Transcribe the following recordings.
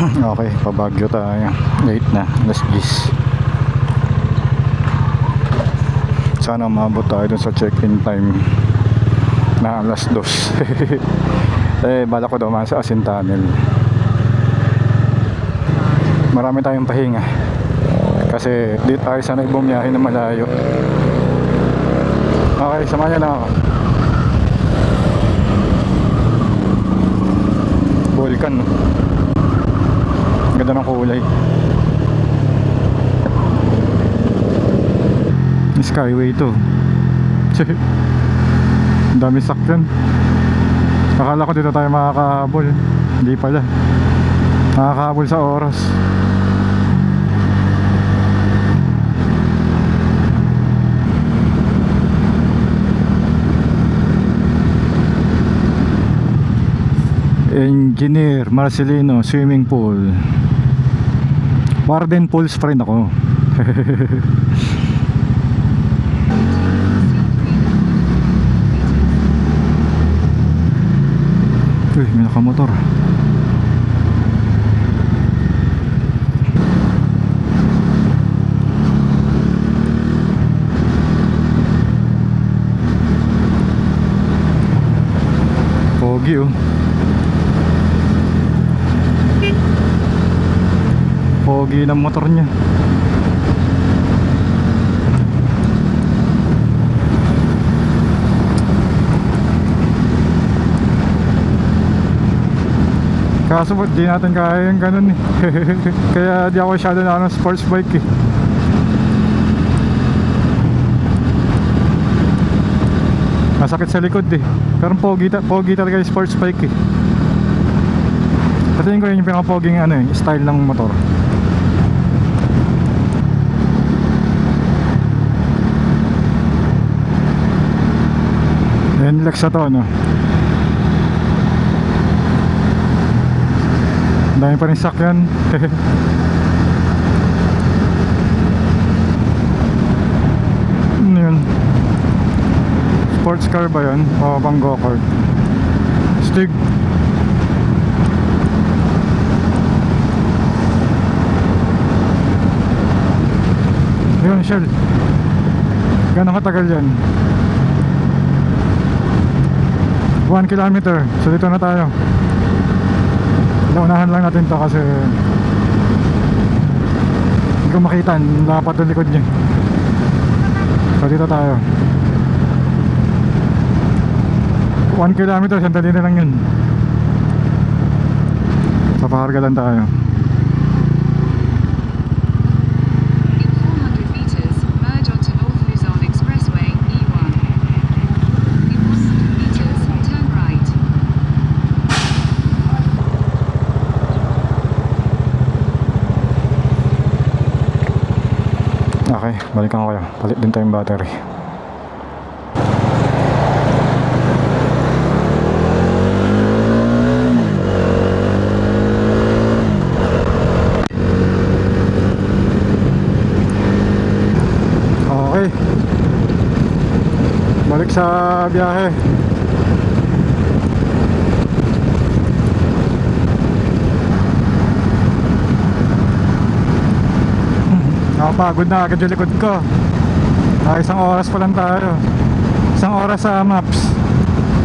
Okay, pabagyo tayo. Late na, alas 10. Sana umabot tayo dun sa check-in time na alas 2. Eh, bala ko daw sa Asin Tunnel. Marami tayong pahinga kasi di tayo sanay bumiyahe na malayo. Okay, samahan lang ako. Volcan, no? Ganda ng kulay. Skyway to. Ang dami sakyan. Akala ko dito tayo makakahabol. Hindi pala. Makakahabol sa oras. Engineer Marcelino Swimming Pool. Warden Pools pa rin ako. Uy, may nakamotor. Pogi, oh. Pogi ng motor niya. Kaso di natin kaya yung ganun eh. Kaya di ako masyado na ng sports bike eh. Masakit sa likod eh. Pero pogi talaga yung sports bike eh. Patingin ko yun yung pinaka-poging ano eh, style ng motor. NLEX na to, no? Dami pa rin sakyan. Ano yun? Sports car ba yun? O pang go-kart? Stig. Yun, Shell. Gano'ng katagal yan? 1 kilometer. So dito na tayo. Naunahan lang natin to kasi hindi ko makita, lapat yung likod niya. So dito tayo. 1 kilometer, sandali na lang yun. Papakarga lang tayo. Okay, balikan ko kayo. Palit din tayong battery. Okay, balik sa biyahe. Nakapagod na agad yung likod ko. Isang oras pa lang tayo. Isang oras sa maps.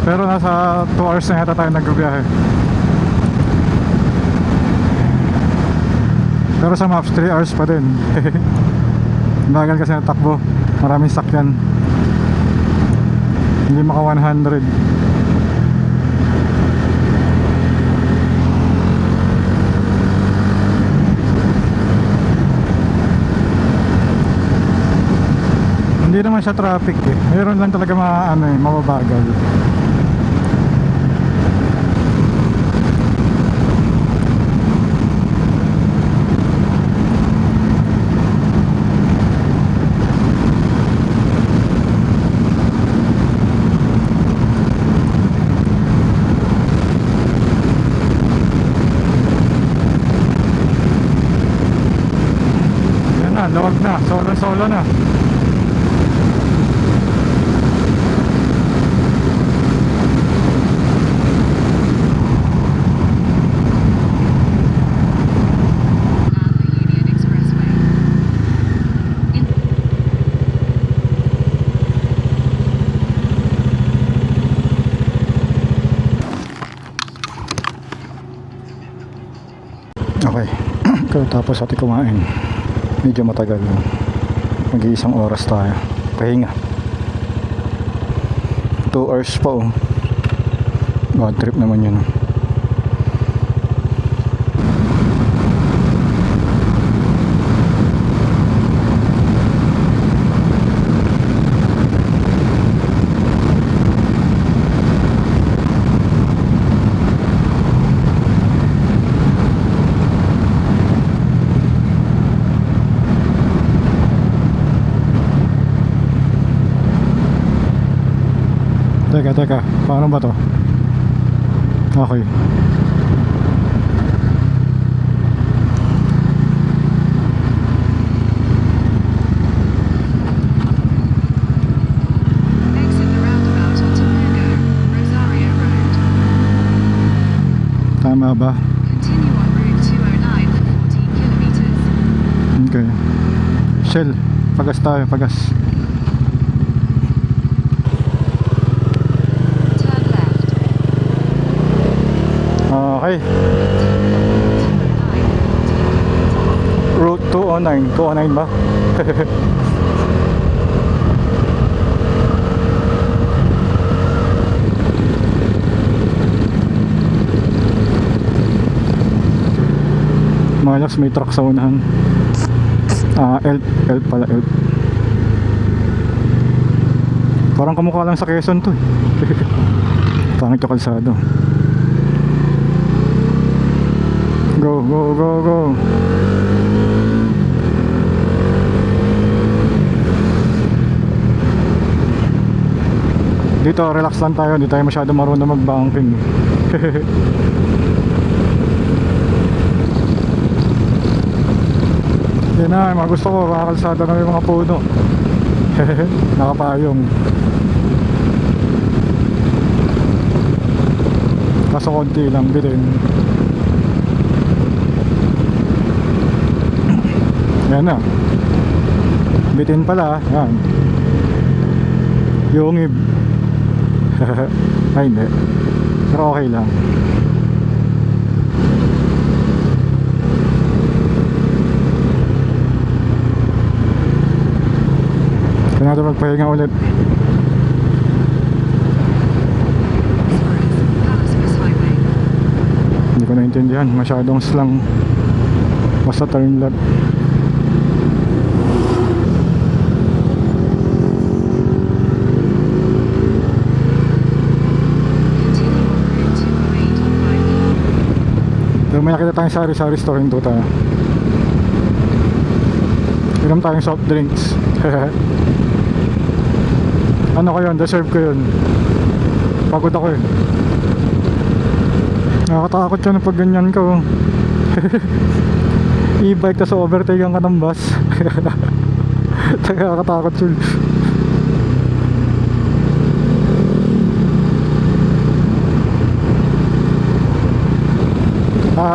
Pero nasa 2 hours na yata tayo nagbibiyahe. Pero sa maps 3 hours pa din. Bagal kasi natakbo. Maraming sakyan. Hindi maka 100. Hindi naman siya traffic eh. Mayroon lang talaga mababagal. Yan na, lawag na. Solo na. Okay. Tapos ating kumain. Medyo matagal. Mag-iisang oras tayo. Pahinga. 2 hours pa oh. Bad trip naman yun. Teka, paano ba to? Okay. Exit the roundabout onto Mugo, Rosario Road. Tama ba? Continue on Route 209 for 14 kilometers. Okay. Shell, pagas tayo, pagas. Turn left. Okay. Route 209. 209 ba? Malas may truck sa unahan. Elf pala, Elf. Parang kamukha lang sa Quezon to eh. Pangit yung kalsado. Go, go, go, go. Dito relax lang tayo, hindi tayo masyado marunong mag-banking. Yan na, mga gusto ko, mga kalsada na may mga puno. Nakapayong. Kaso konti lang bilhin. Yan na. Bitin pala, yan. Yungib. Ay hindi. Pero okay lang. Kaya natin magpahinga ulit. Palace Highway. Hindi ko naintindihan. Masyadong slang. Basta turn left. Continue on Route 208 on 5. Pero may nakita tayong sari-sari store yung tayo. Inom tayong soft drinks. Ano ko yun? Deserve ko yun. Pagod ako eh. Nakakatakot yun pag ganyan ka oh. E-bike tas overtake ka ng bus. Nakakatakot yun.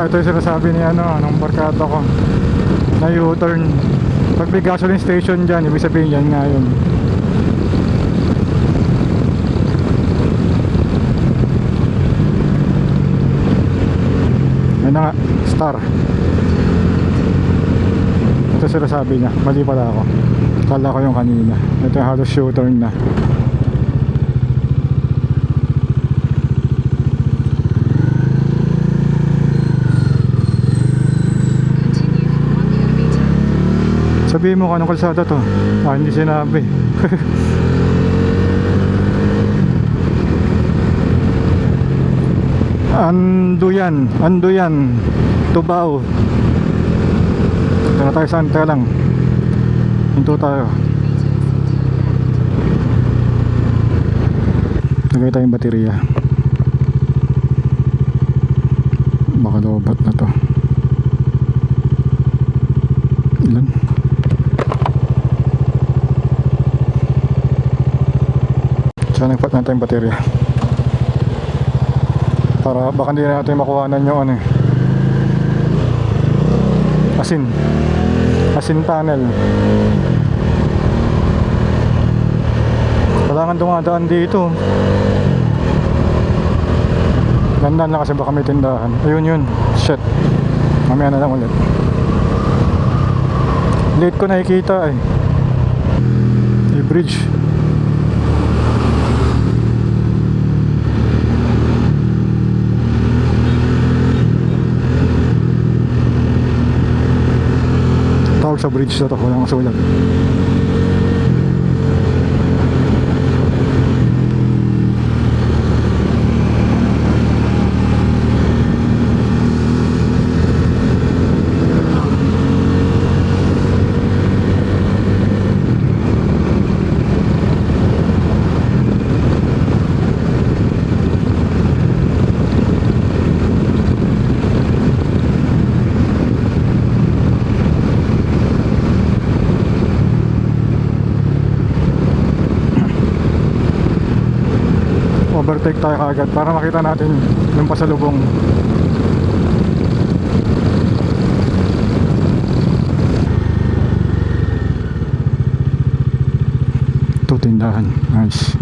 Ito yung sinasabi ni nung barkada ko na U-turn. Pag may gasoline station dyan, ibig sabihin yan nga yun. Yan na nga, star. Ito sinasabi niya, mali pala ako. Kala ko yung kanina. Ito yung halos U-turn na. Continue for 1 kilometer. Sabihin mo kung anong kalsada to. Hindi sinabi. Anduyan, Tubao. Ito na tayo saan, tayo lang. Hinto tayo. Lagay tayong baterya. Baka lobat na to. Ilan? Saan nagpat natin yung baterya? Para baka hindi natin makuhanan yung asin tunnel. Kailangan dumadaan dito. Dandan lang kasi baka may tindahan. Ayun, shit, Mamaya na lang ulit. Late ko nakikita eh. Yung bridge. Tawag sa bridge na to, walang sulat. Overtake tayo kagad para makita natin yung pasalubong. Ito tindahan, nice.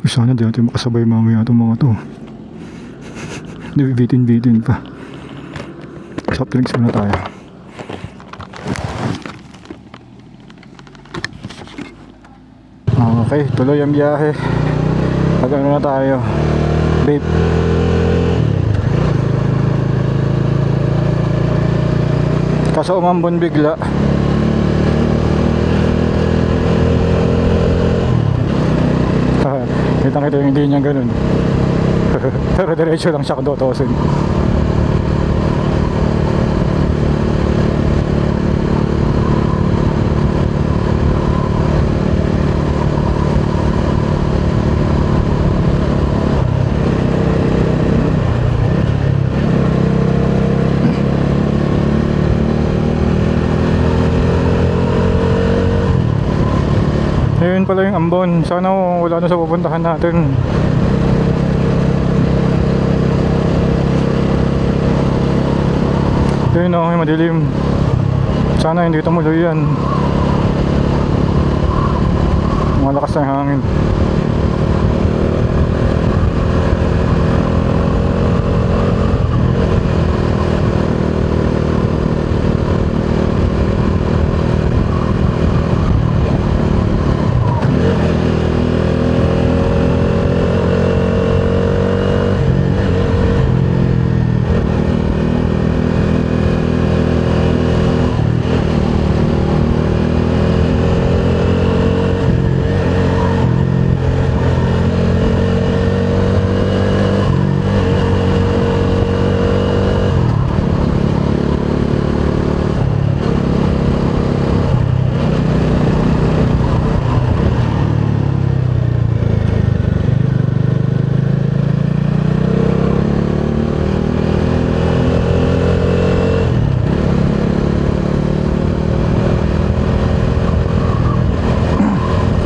Sana di natin makasabay mamaya itong mga to. Nabibitin-bitin pa. Soft drinks muna tayo. Okay, tuloy ang biyahe. Pag ano na tayo, vape. Kaso umambon bigla. Kita yung hindi niya ganun. Pero diretso lang siya kung dotosin. Ayun pala yung ambon. Sana wala na sa pupuntahan natin. Ayun o, may madilim. Sana hindi tumuloy yan. Malakas na yung hangin.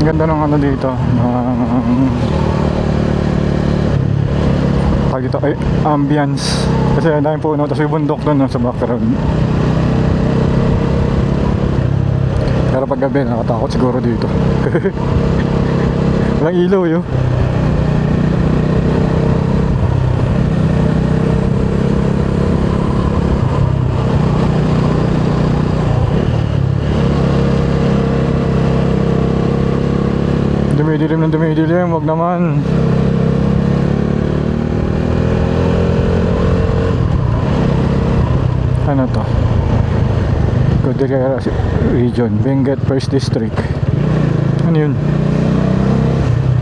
Ganda ng ano dito, dito ay ambience kasi ang daming puno tapos yung bundok doon no, sa background. Pero pag gabi nakatakot siguro dito. Walang ilaw yun. Dumidilim ng dumidilim, wag naman. Ano to? Cordillera Region, Benguet First District. Ano yun?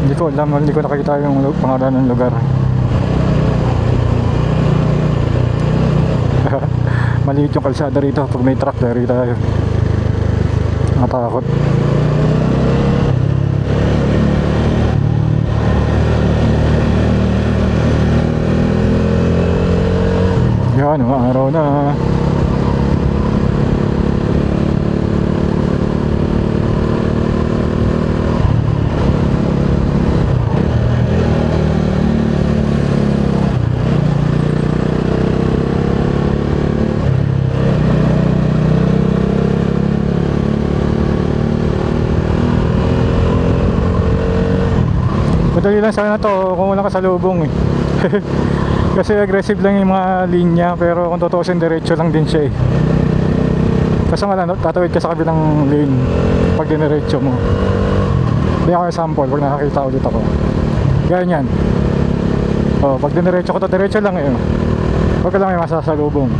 Hindi ko alam, hindi ko nakikita yung pangalan ng lugar. Maliit yung kalsada rito, pag may truck dari tayo. Nakatakot. Yan, araw na. madali lang sana to kung walang kasalubong eh. Kasi aggressive lang yung mga linya, pero kung tutuusin diretso lang din siya eh. Kasi nga lang, tatawid ka sa kabilang lane pag diniretso mo. Hindi ako sample pag nakakita ulit ako. Ganyan. Oh, pag diniretso ko to, diretso lang eh. Huwag ka lang may masasalubong.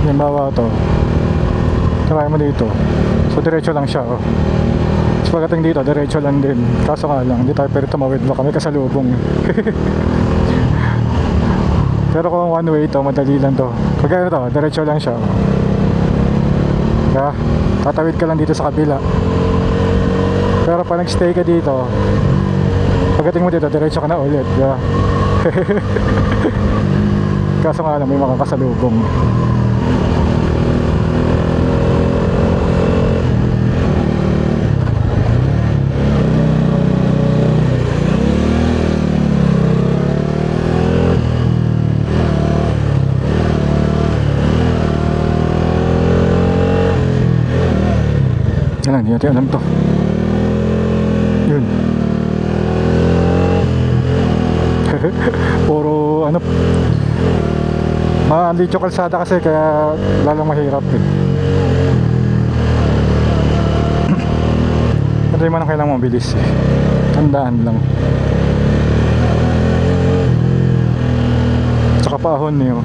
Halimbawa to, try mo dito, so diretso lang siya oh. Tapos pagdating dito, diretso lang din. Kaso nga lang, hindi tayo pwede tumawid, baka may kasalubong. Pero kung one way to, madali lang to. Pag ano to, diretso lang siya oh. Kaya, tatawid ka lang dito sa kabila. Pero pag nag-stay ka dito, pagdating mo dito, diretso ka na ulit, yeah. Kaso nga lang, may makakasalubong. Yan lang, hindi natin alam to. Yun. Puro ano, maandit yung kalsada kasi kaya lalong mahirap eh. Hindi mo na kailangan mabilis eh. Tandaan lang. Tsaka paahon niyo.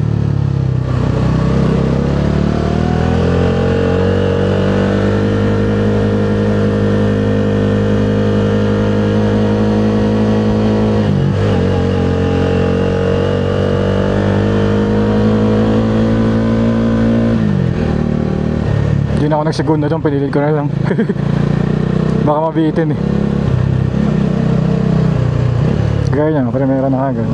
Hindi na ako nagsigunda doon, pinilit ko na lang. Baka mabitin eh. Gaya niya, primera na agad.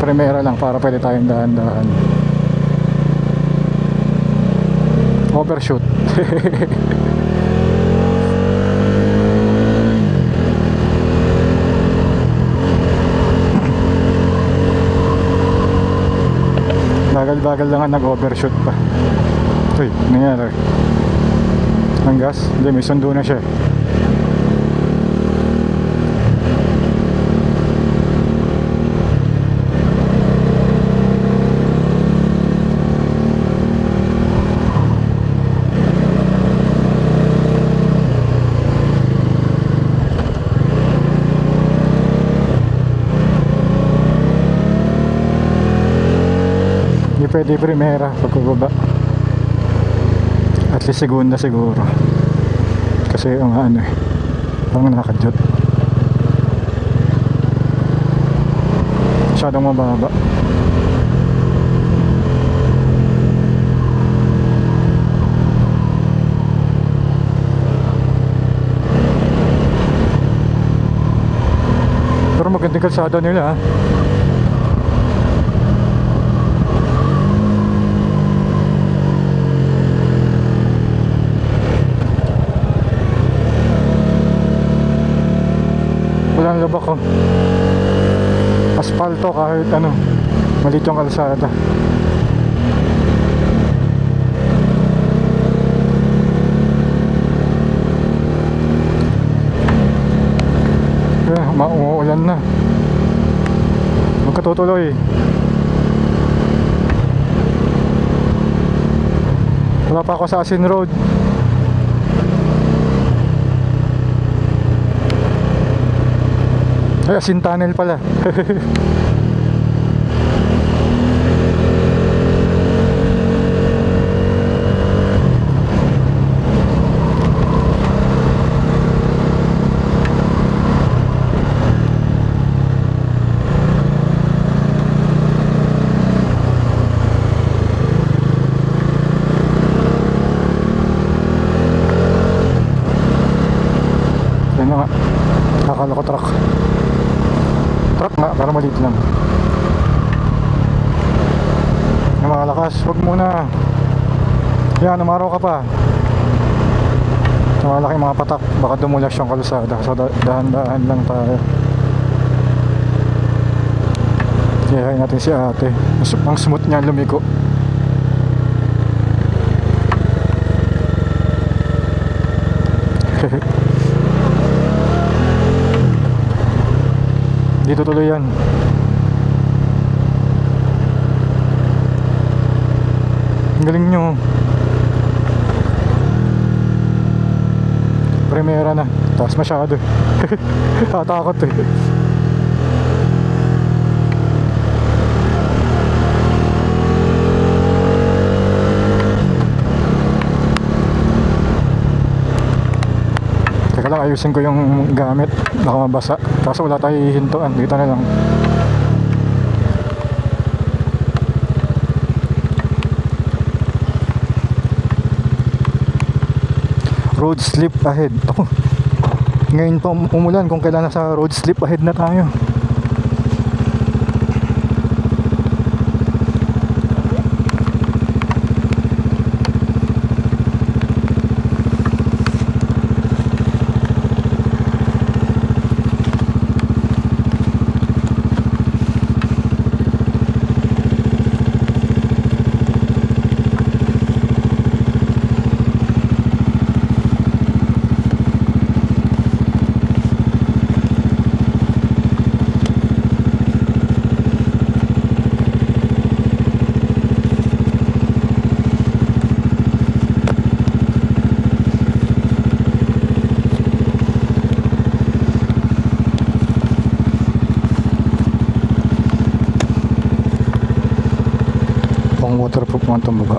Primera lang para pwede tayong dahan-dahan. Overshoot. Bagal-bagal lang ang nag-overshoot pa. Uy, nangyari. Ang gas? Hindi, may sundo na siya. Pwede primera pagbaba, at least segunda siguro kasi yung ano eh parang nakakadyot, masyadong mababa. Pero magandang kalsada nila ha. Walang lubak oh. Aspalto kahit ano, maliit yung kalsada. Umuulan na. Magkatutuloy. Wala pa ako sa Asin Road. Ay, Asin Tunnel pala. Brak nga, para maliit lang. Yung mga lakas, huwag muna. Yan, umaraw ka pa. Malaki mga patak, baka dumulas yung kalsada. So dahan-dahan lang tayo. Yayain natin si ate. Ang smooth niya lumiko. Dito tuloy yan. Ang galing nyo. Primera na. Taas masyado. Tatakot eh. Teka lang, ayusin ko yung gamit. Baka mabasa. Kaso wala tayo hihintuan. Dito na lang. Road slip ahead. Oh, ngayon pa umulan kung kailan nasa road slip ahead na tayo. Pang waterproof mo itong baba.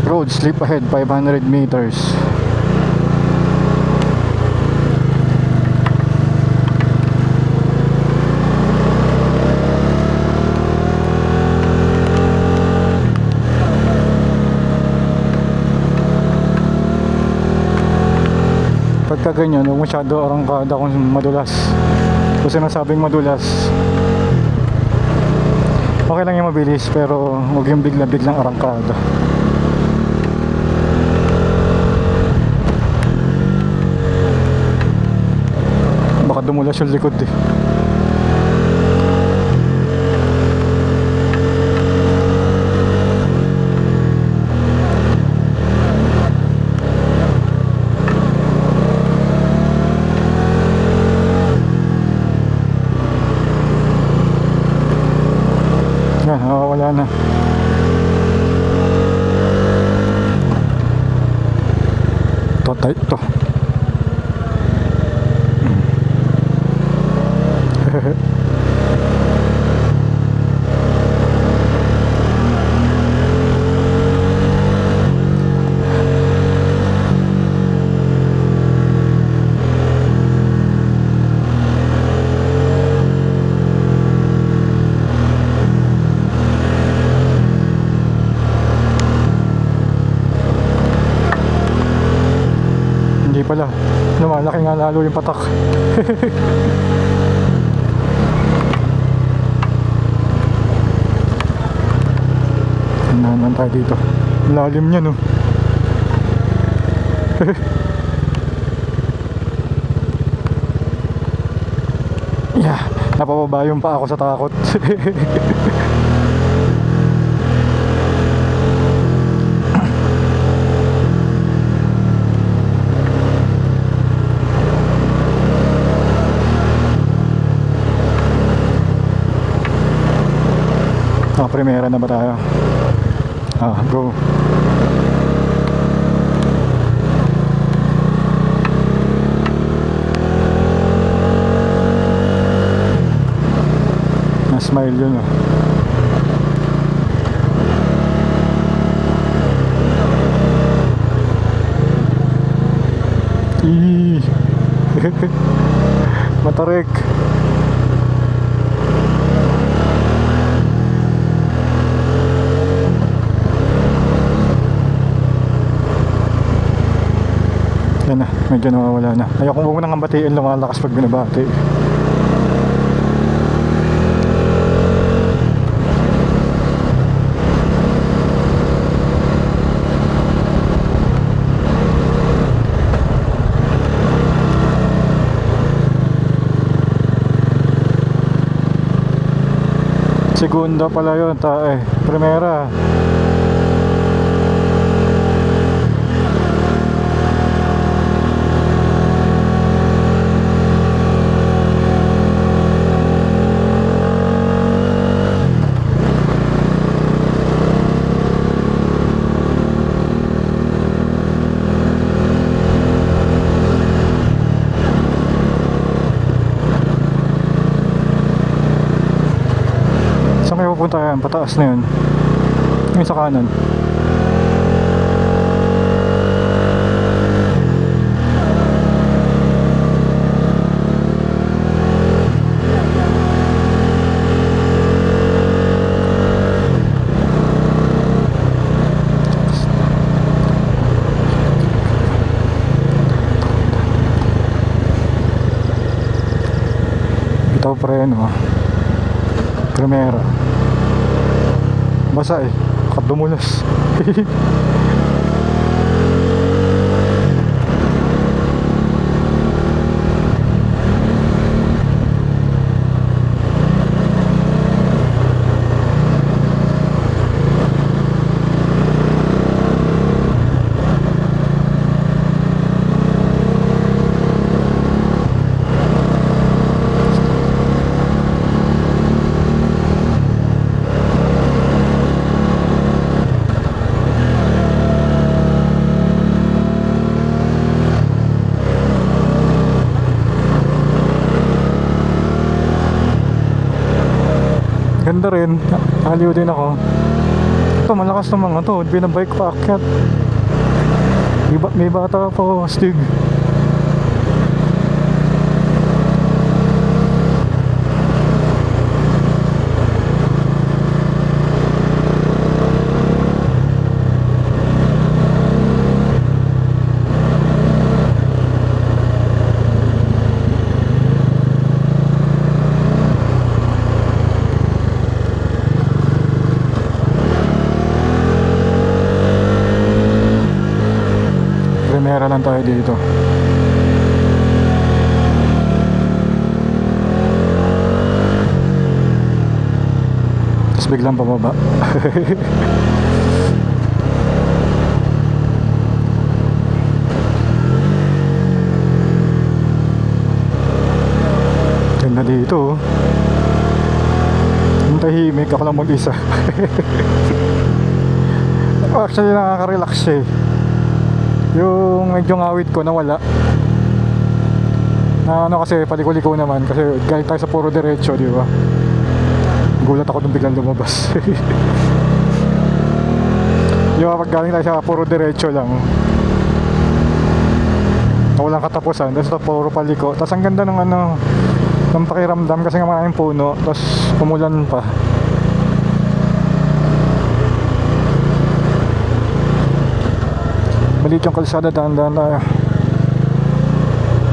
Road slip ahead 500 meters. Pagka ganyan, huwag masyado arangkada kung madulas. Kung sinasabing madulas, okay lang yung mabilis, pero huwag yung bigla-biglang arangkada. Baka dumulas yung likod eh. Yan, wala na. Ito, tight to. Hindi pala, lumalaki nga lalo yung patak. Nanan tayo dito. Lalim niya no. Yeah, napababa yung pa ako sa takot. Primera na ba tayo? Go. Na-smile yun oh. Matarik. Medyo nawawala na. Ayoko mo nang batiin, lumalakas pag binabati. Segunda pala yun, primera. Saan kayo pupunta yan? Pataas na yun. Yung sa kanan. Bitaw preno. Primera. Basa eh. Kadumulas. Ganda rin. Aliw din ako. Ito, malakas ng mga to. Binabike pa akyat. May bata pa, stig. Primera lang tayo dito. Tapos biglang pababa. Ganda dito. Ang tahimik, ako lang mag-isa. Actually nakaka-relax siya eh. Yung medyo ngawit ko nawala. Na ano kasi paliko-liko naman kasi galing tayo sa puro diretso, di ba? Gulat ako nung biglang lumabas. Di ba pag galing tayo sa puro diretso lang, walang katapusan, tapos puro paliko. Tapos ang ganda ng ano, ng pakiramdam kasi nga maraming puno, tapos umulan pa. Maliit yung kalsada, dahan-dahan tayo.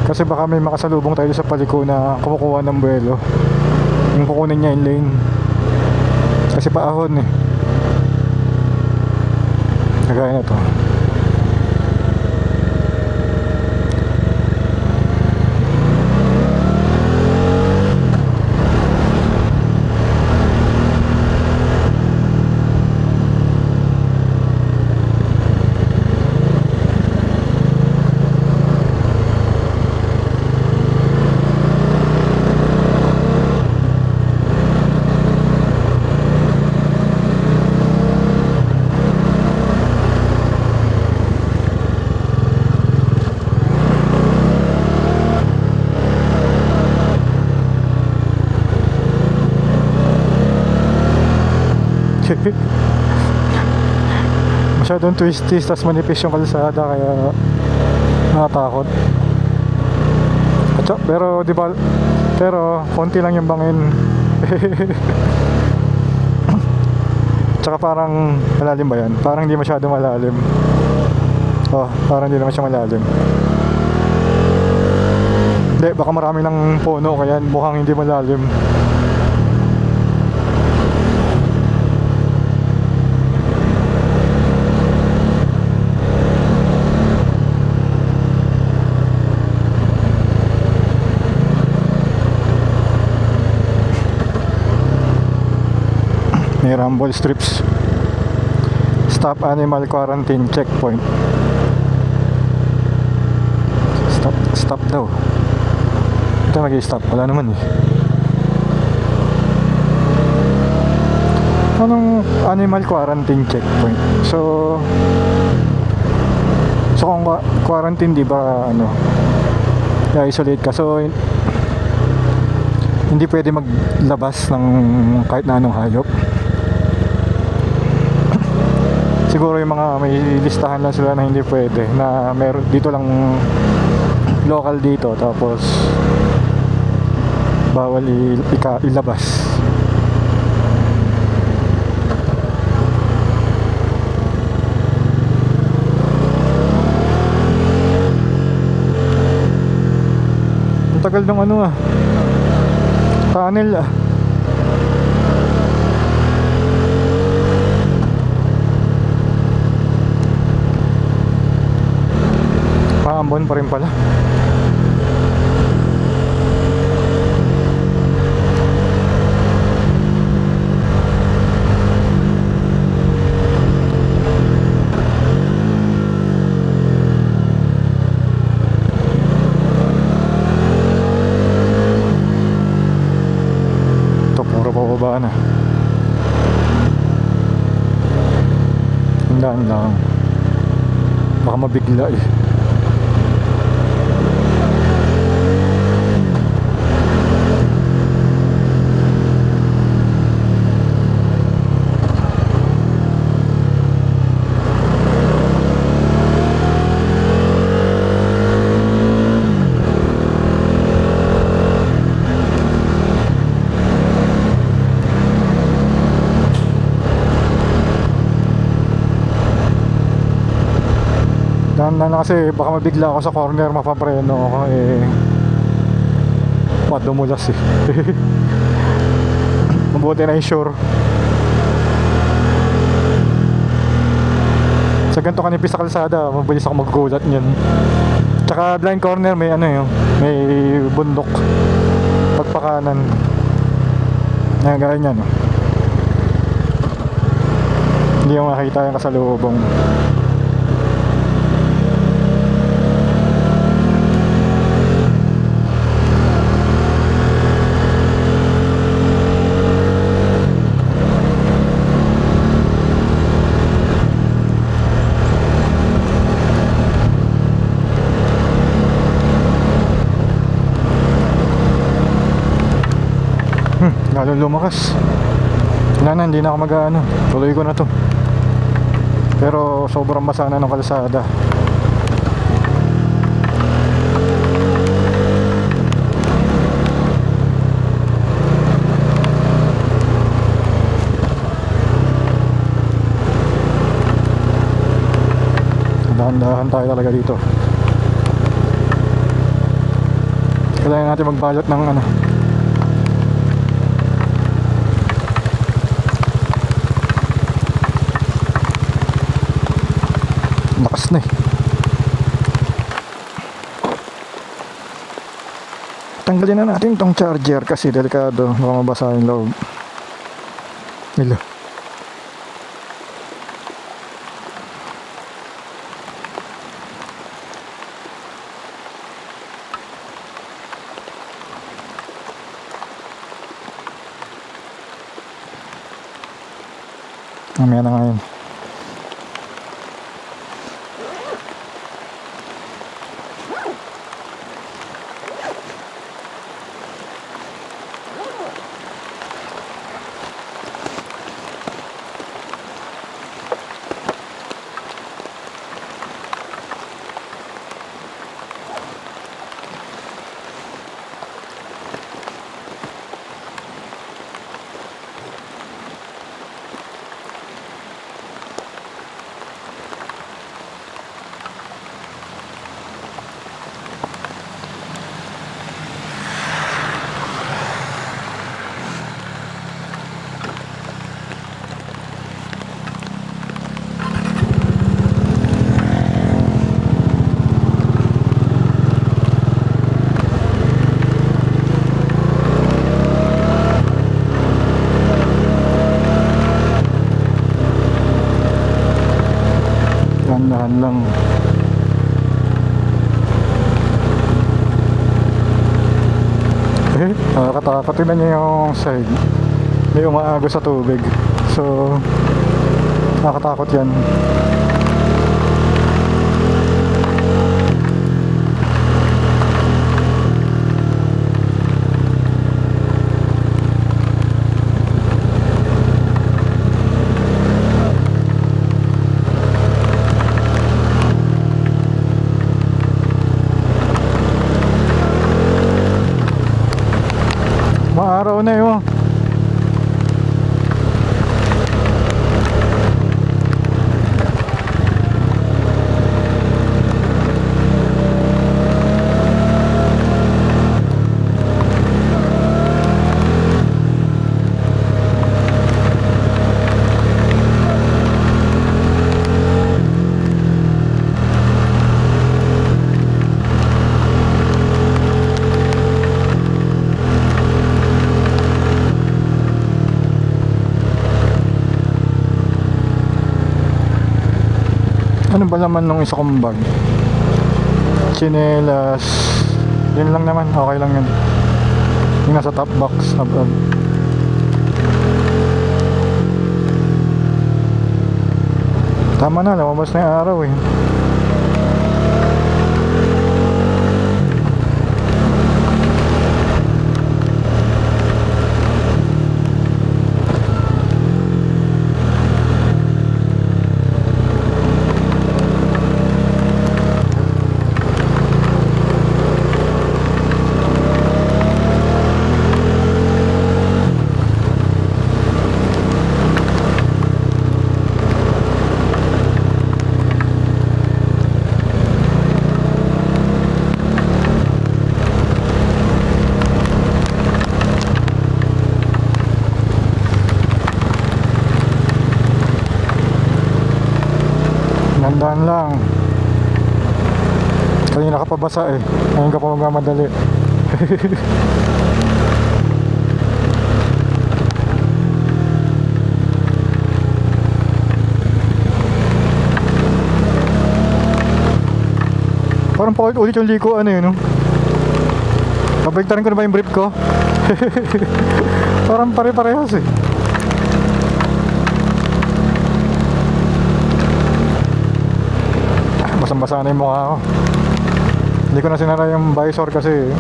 Kasi baka may makasalubong tayo sa paliko na kumukuha ng buwelo. Yung kukunin niya yung lane. Kasi paahon eh. Kagaya na to. Masyadong twisties, tas manipis yung kalsada kaya nakatakot. Pero di ba, pero konti lang yung bangin. Tsaka parang malalim ba yan? Parang hindi masyado malalim. Oh, parang hindi naman siya malalim. Hindi, baka marami ng puno kaya mukhang hindi malalim. May rumble strips. Stop animal quarantine checkpoint. Stop daw. Ito nag-i-stop. Wala naman eh. Anong animal quarantine checkpoint? So kung quarantine, di ba ano, i-isolate ka. So hindi pwede maglabas ng kahit na anong hayop. Siguro yung mga may listahan lang sila na hindi pwede, na meron dito lang, local dito, tapos bawal ilabas. Ang tagal ng ano tunnel Paambon pa rin pala. Ito puro pababa na. Handaan lang, baka mabigla eh. Dahan-dahan na kasi baka mabigla ako sa corner, mapapreno ako eh. Dumulas eh. Mabuti na i-sure. Sa ganito kanipis sa kalsada, mabilis ako maggulat niyan. Tsaka blind corner may ano yun, may bundok pagpakanan. Gaya niyan. Hindi mo makita yung kasalubong. Lalo lumakas. Wala na, hindi na ako mag-ano. Tuloy ko na to. Pero sobrang basa na ng kalsada. Dahan-dahan tayo talaga dito. Kailangan natin magbalot ng ano, lakas na eh. Tanggalin na natin tong charger kasi delikado, baka mabasa yung loob nila. Mamaya na ngayon. Dahan lang. Nakakatakot. Tignan niyo yung side. May umaagos sa tubig. So, nakakatakot yan. Maaraw na yun. Ano ba naman nung isa kong bag? Chinelas. Yun lang naman, okay lang yun. Yung nasa top box na bag. Tama na, lumabas na yung araw eh. Nandaan lang. Kanina ka pa basa eh. Ngayon ka pa magmamadali. Parang paulit-ulit yung liko ano yun, no? Pabaliktarin ko na ba yung brief ko? Parang pare-parehas eh. Basang-basa na yung mukha ko. Hindi ko na sinara yung visor kasi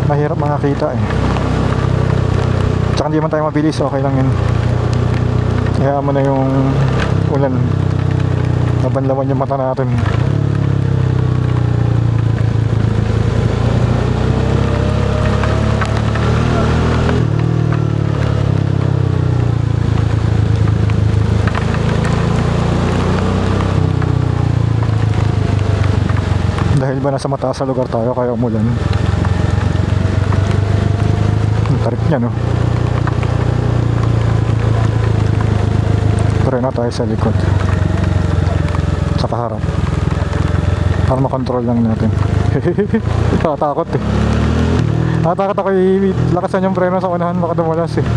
mahirap makakita eh. Tsaka hindi man tayo mabilis, okay lang yun. Hayaan mo na yung ulan. Nabanlawan yung mata natin. Dahil ba nasa mataas na lugar tayo kaya umulan. Ang tarik niya, no? Pero na tayo sa likod, sa kaharap, para makontrol lang natin. Nakatakot eh. Nakatakot ako lakasan yung preno sa unahan, baka dumulas eh.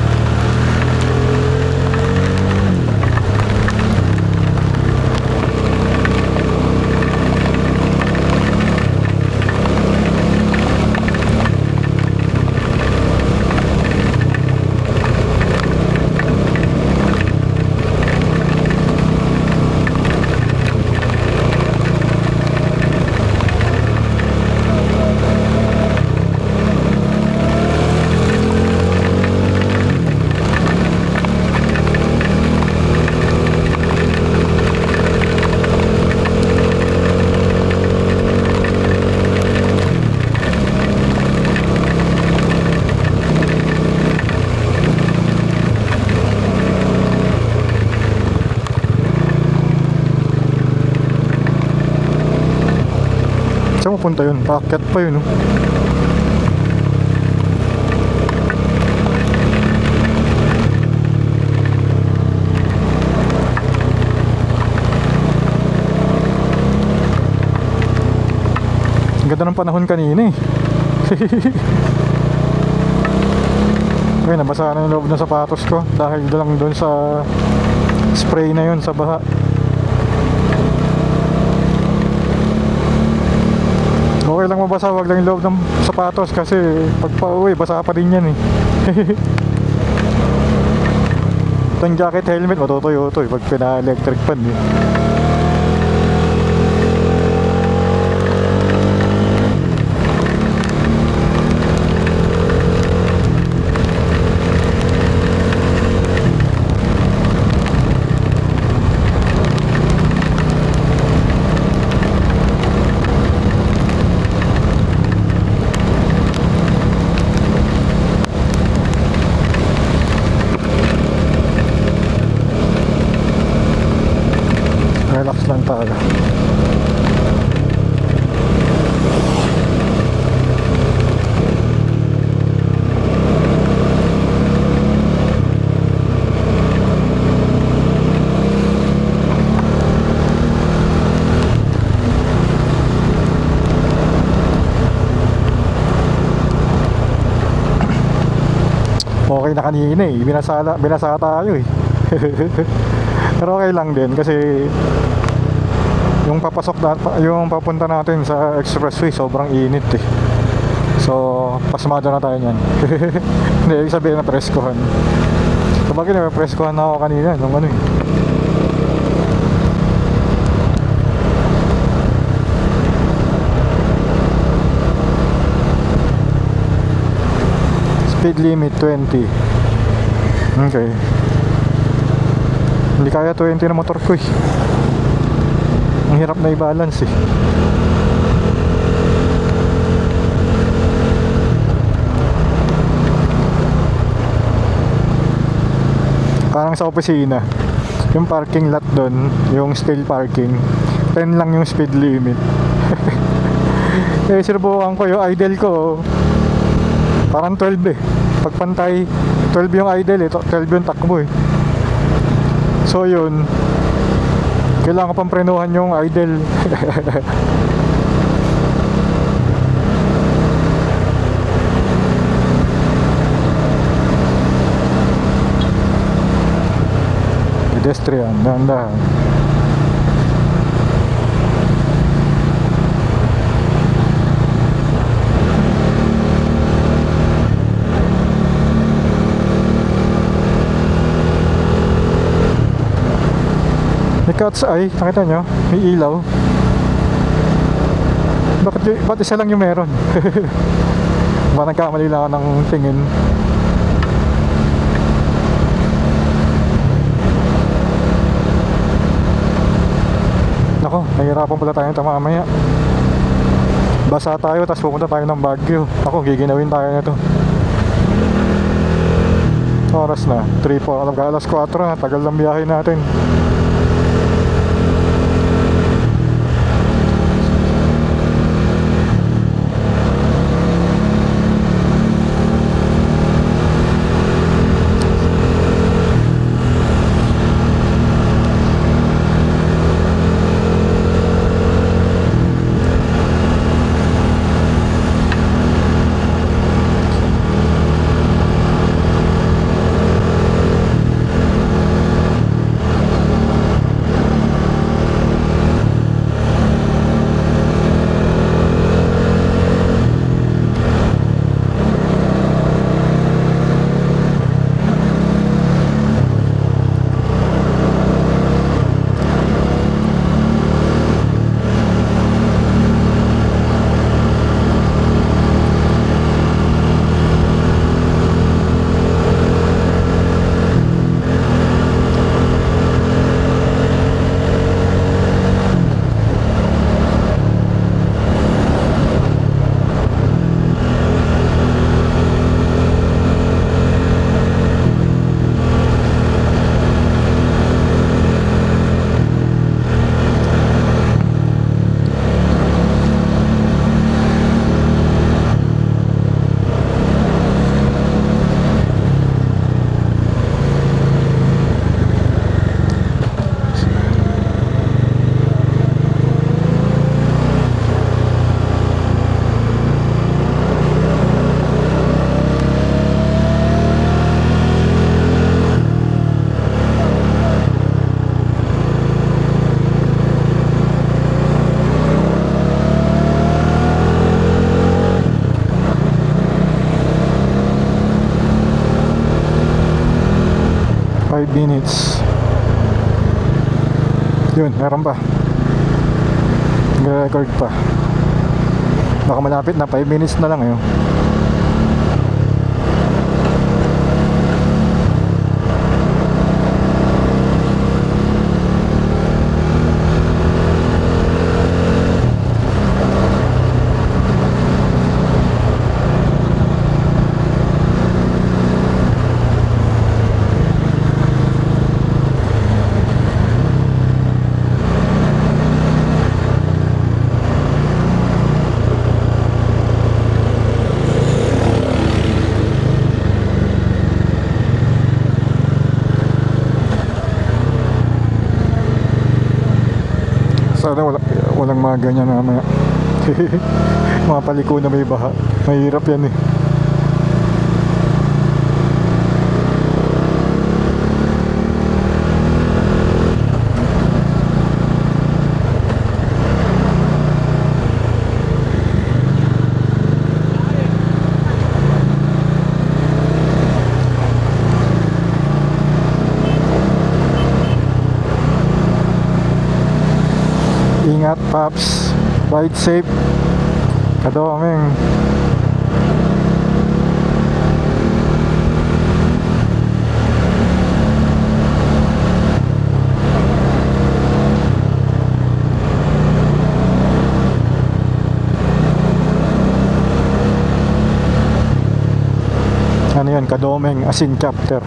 Saan mapunta yun? Paakyat pa yun, no? Ang ganda ng panahon kanina eh. Okay, nabasa na yung loob ng sapatos ko dahil lang doon sa spray na yun sa baha. basa, wag lang yung loob ng sapatos kasi pag pauwi, basa pa din yan eh. Itong jacket, helmet, matutuyo-tuyo pag pina-electric pan eh. Relax lang tayo. Okay na kanina eh, binasa tayo eh. Pero okay lang din kasi yung yung papunta natin sa expressway sobrang init eh. So, pasmado na tayo niyan. Hindi, ibig sabihin na preskohan. Sabagay na preskohan na ako kanina nung ano eh. Speed limit 20. Okay. Hindi kaya 20 na motor ko eh. Ang hirap na i-balance eh. Parang sa opisina, yung parking lot doon, yung steel parking, 10 lang yung speed limit. Eh sinubukan ko yung idle ko, parang 12 eh. Pagpantay, 12 yung idle eh, 12 yung takbo eh. So yun, kailangan ko pang prenuhan yung idle. Pedestrian, dahan-dahan. May cat's eye, nakita nyo? May ilaw. Ba't isa lang yung meron? Ba nagkamali lang ako ng tingin. Nako, nahihirapan pala tayo ito mamaya. Basa tayo, tapos pupunta tayo ng Baguio. Ako, giginawin tayo nito. Oras na, 3-4, alas 4 na, tagal ng biyahe natin. minutes. Yun, meron pa. Nag-record pa. Baka malapit na, 5 minutes na lang yun. Sana walang mga ganyan na mamaya. Mga paliko na may baha. Mahirap yan eh. Ingat, Paps. Ride safe. Kadoming. Ano yan? Kadoming Asin Chapter.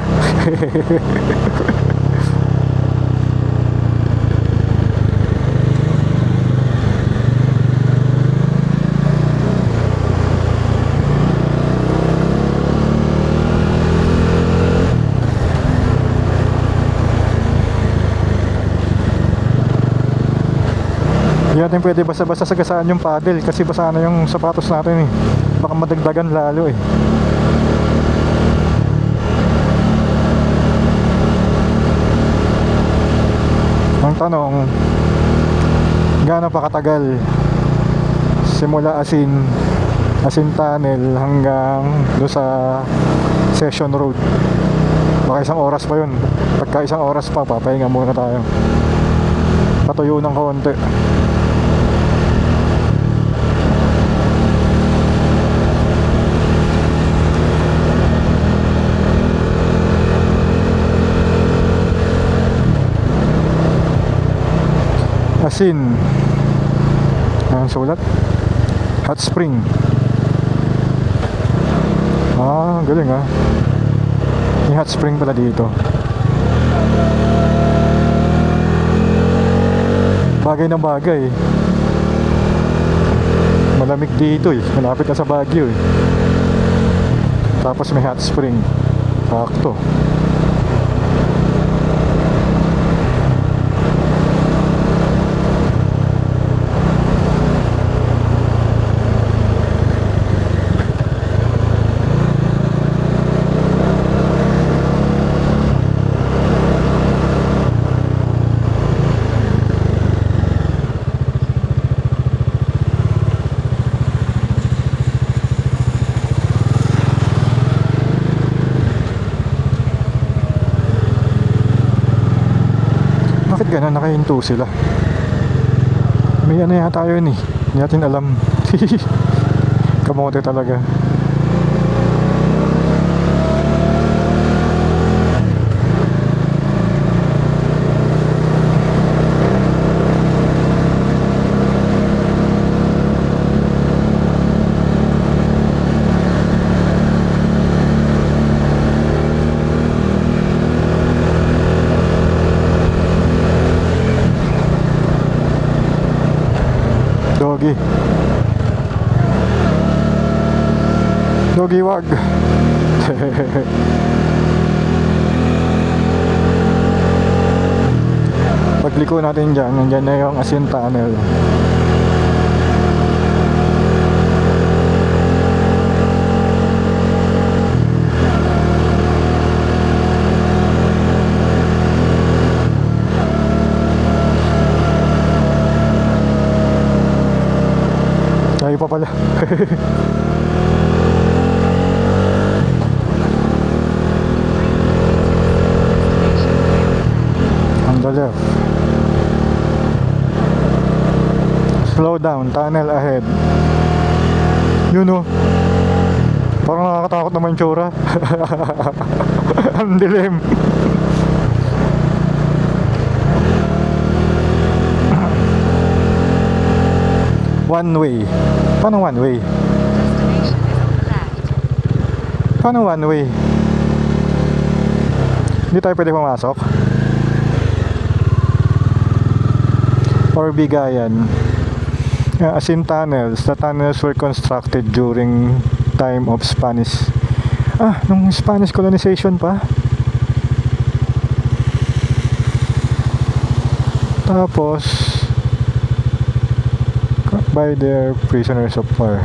Hindi natin pwede basta-basta sagasaan yung paddle kasi basa na yung sapatos natin eh. Baka madagdagan lalo eh. Ang tanong, gaano pa katagal simula Asin Tunnel hanggang do sa Session Road? Baka isang oras pa yun. Pagka isang oras pa, papahinga muna tayo. Patuyo ng konti. Asin. Ang sulat? Hot Spring. Ah, galing ah. May hot spring pala dito. Bagay na bagay. Malamig dito eh. Malapit na sa Baguio eh. Tapos may hot spring. Sakto. Bakit gano'n nakahinto sila? May ano yata yun eh. Hindi natin alam. Kamote talaga. Doggy. Doggy, wag. Pagliko natin dyan, nandyan na yung Asin Tunnel. Tayo pa pala. Slow down, tunnel ahead. Yun o. Parang nakakatakot naman yung tsura. Ang dilim. One way. Paano one way? Destination is on the left. Paano one way? Hindi tayo pwede pumasok? Or bigayan? As in tunnels, the tunnels were constructed during time of Spanish. Nung Spanish colonization pa. Tapos, by their prisoners of war.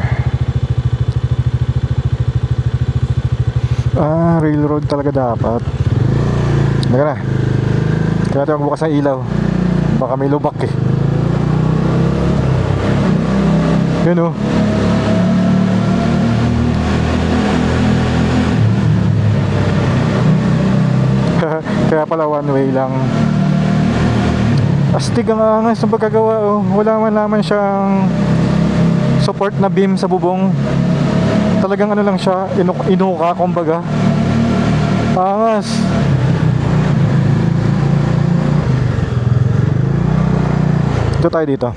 Railroad talaga dapat. Teka na. Kaya tayo magbukas ng ilaw. Baka may lubak eh. Yun o. Kaya pala one way lang. Astig ang angas ng pagkagawa oh. Wala man naman siyang support na beam sa bubong. Talagang ano lang siya, inuka kumbaga. Angas. Ito tayo dito.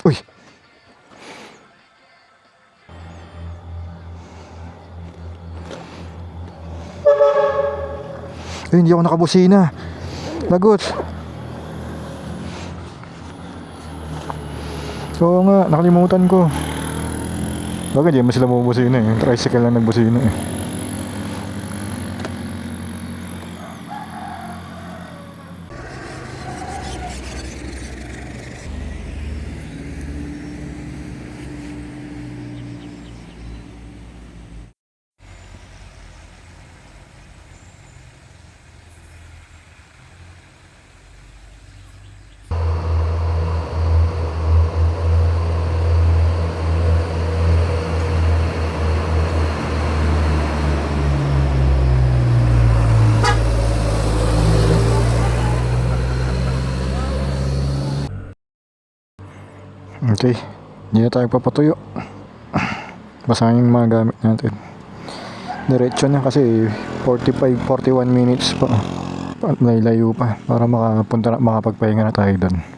Uy. Hindi ako nakabusina. Lagot. Oo nga, nakalimutan ko. Bakit di mo sila bubusina eh. Tricycle lang nagbusina eh. Okay, hindi na tayo papatuyo. Basahin yung mga gamit natin. Diretso na kasi 45-41 minutes pa. Layo pa para makapagpahinga na tayo doon.